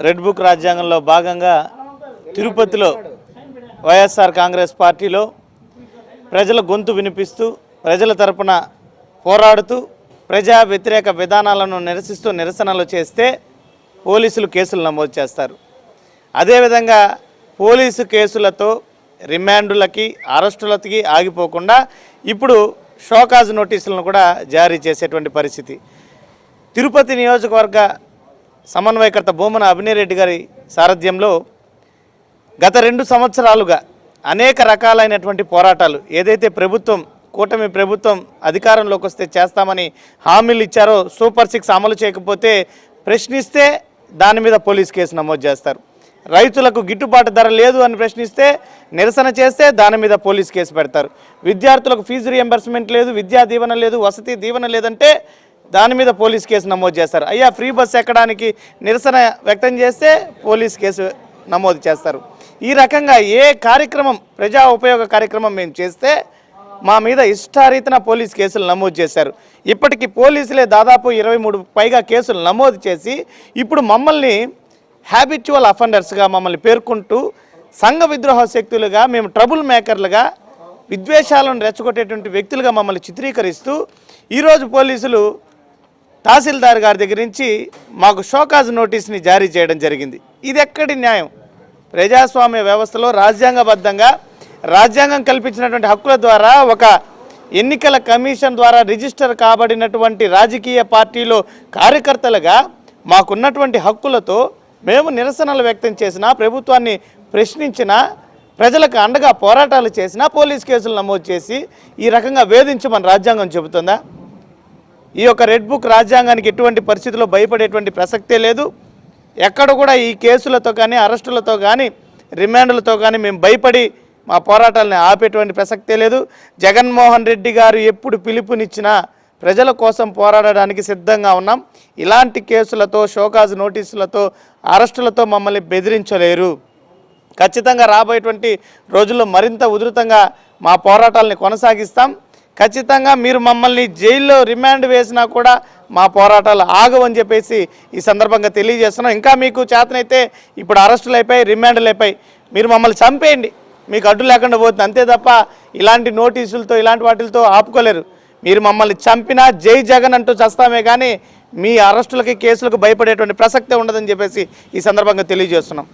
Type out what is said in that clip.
Red book రాజ్యాంగంలో భాగంగా తిరుపతిలో వైఎస్ఆర్ కాంగ్రెస్ పార్టీలో ప్రజల గొంతు వినిపిస్తూ ప్రజల తరపున పోరాడుతూ ప్రజా వ్యతిరేక విధానాలను నిరసిస్తూ నిరసనలు చేస్తే పోలీసులు కేసులు నమోదు చేస్తారు. అదేవిధంగా పోలీసు కేసులతో రిమాండులకి అరెస్టులకి ఆగిపోకుండా ఇప్పుడు షోకాజ్ నోటీసులను కూడా జారీ చేసేటువంటి పరిస్థితి. తిరుపతి నియోజకవర్గ సమన్వయకర్త భూమన అభినయరెడ్డి గారి సారథ్యంలో గత 2 సంవత్సరాలుగా అనేక రకాలైనటువంటి పోరాటాలు ఏదైతే కూటమి ప్రభుత్వం అధికారంలోకి వస్తే చేస్తామని హామీలు ఇచ్చారో సూపర్ 6 అమలు చేయకపోతే ప్రశ్నిస్తే దాని మీద పోలీస్ కేసు నమోదు చేస్తారు. రైతులకు గిట్టుబాటు ధర లేదు అని ప్రశ్నిస్తే నిరసన చేస్తే దాని మీద పోలీస్ కేసు పెడతారు. విద్యార్థులకు ఫీజు రియంబర్స్మెంట్ లేదు, విద్యా దీవెన లేదు, వసతి దీవెన లేదంటే దాని మీద పోలీస్ కేసు నమోదు చేస్తారు. అయ్యా ఫ్రీ బస్ ఎక్కడానికి నిరసన వ్యక్తం చేస్తే పోలీస్ కేసు నమోదు చేస్తారు. ఈ రకంగా ఏ కార్యక్రమం ప్రజా ఉపయోగ కార్యక్రమం మేము చేస్తే మా మీద ఇష్టారీతన పోలీస్ కేసులు నమోదు చేశారు. ఇప్పటికీ పోలీసులే దాదాపు 23 పైగా కేసులు నమోదు చేసి ఇప్పుడు మమ్మల్ని హ్యాబిచువల్ అఫెండర్స్గా మమ్మల్ని పేర్కొంటూ సంఘ విద్రోహ శక్తులుగా మేము ట్రబుల్ మేకర్లుగా విద్వేషాలను రెచ్చగొట్టేటువంటి వ్యక్తులుగా మమ్మల్ని చిత్రీకరిస్తూ ఈరోజు పోలీసులు తహసీల్దార్ గారి దగ్గర నుంచి మాకు షోకాజ్ నోటీస్ని జారీ చేయడం జరిగింది. ఇది ఎక్కడి న్యాయం? ప్రజాస్వామ్య వ్యవస్థలో రాజ్యాంగబద్ధంగా రాజ్యాంగం కల్పించినటువంటి హక్కుల ద్వారా ఒక ఎన్నికల కమిషన్ ద్వారా రిజిస్టర్ కాబడినటువంటి రాజకీయ పార్టీలో కార్యకర్తలుగా మాకున్నటువంటి హక్కులతో మేము నిరసనలు వ్యక్తం చేసినా, ప్రభుత్వాన్ని ప్రశ్నించినా, ప్రజలకు అండగా పోరాటాలు చేసినా పోలీస్ కేసులు నమోదు చేసి ఈ రకంగా వేధించమని రాజ్యాంగం చెబుతుందా? ఈ యొక్క రెడ్ బుక్ రాజ్యాంగానికి ఎటువంటి పరిస్థితుల్లో భయపడేటువంటి ప్రసక్తే లేదు. ఎక్కడ కూడా ఈ కేసులతో కానీ అరెస్టులతో కానీ రిమాండ్లతో కానీ మేము భయపడి మా పోరాటాలని ఆపేటువంటి ప్రసక్తే లేదు. జగన్మోహన్ రెడ్డి గారు ఎప్పుడు పిలుపునిచ్చినా ప్రజల కోసం పోరాడడానికి సిద్ధంగా ఉన్నాం. ఇలాంటి కేసులతో షోకాజ్ నోటీసులతో అరెస్టులతో మమ్మల్ని బెదిరించలేరు. ఖచ్చితంగా రాబోయేటువంటి రోజుల్లో మరింత ఉధృతంగా మా పోరాటాలని కొనసాగిస్తాం. ఖచ్చితంగా మీరు మమ్మల్ని జైల్లో రిమాండ్ వేసినా కూడా మా పోరాటాలు ఆగవని చెప్పేసి ఈ సందర్భంగా తెలియజేస్తున్నాం. ఇంకా మీకు చేతనైతే ఇప్పుడు అరెస్టులు అయిపోయి, రిమాండ్లు అయిపోయి, మీరు మమ్మల్ని చంపేయండి, మీకు అడ్డు లేకుండా పోతుంది, అంతే తప్ప ఇలాంటి నోటీసులతో ఇలాంటి వాటిలతో ఆపుకోలేరు. మీరు మమ్మల్ని చంపినా జై జగన్ అంటూ చస్తామే కానీ మీ అరెస్టులకి కేసులకు భయపడేటువంటి ప్రసక్తే ఉండదని చెప్పేసి ఈ సందర్భంగా తెలియజేస్తున్నాం.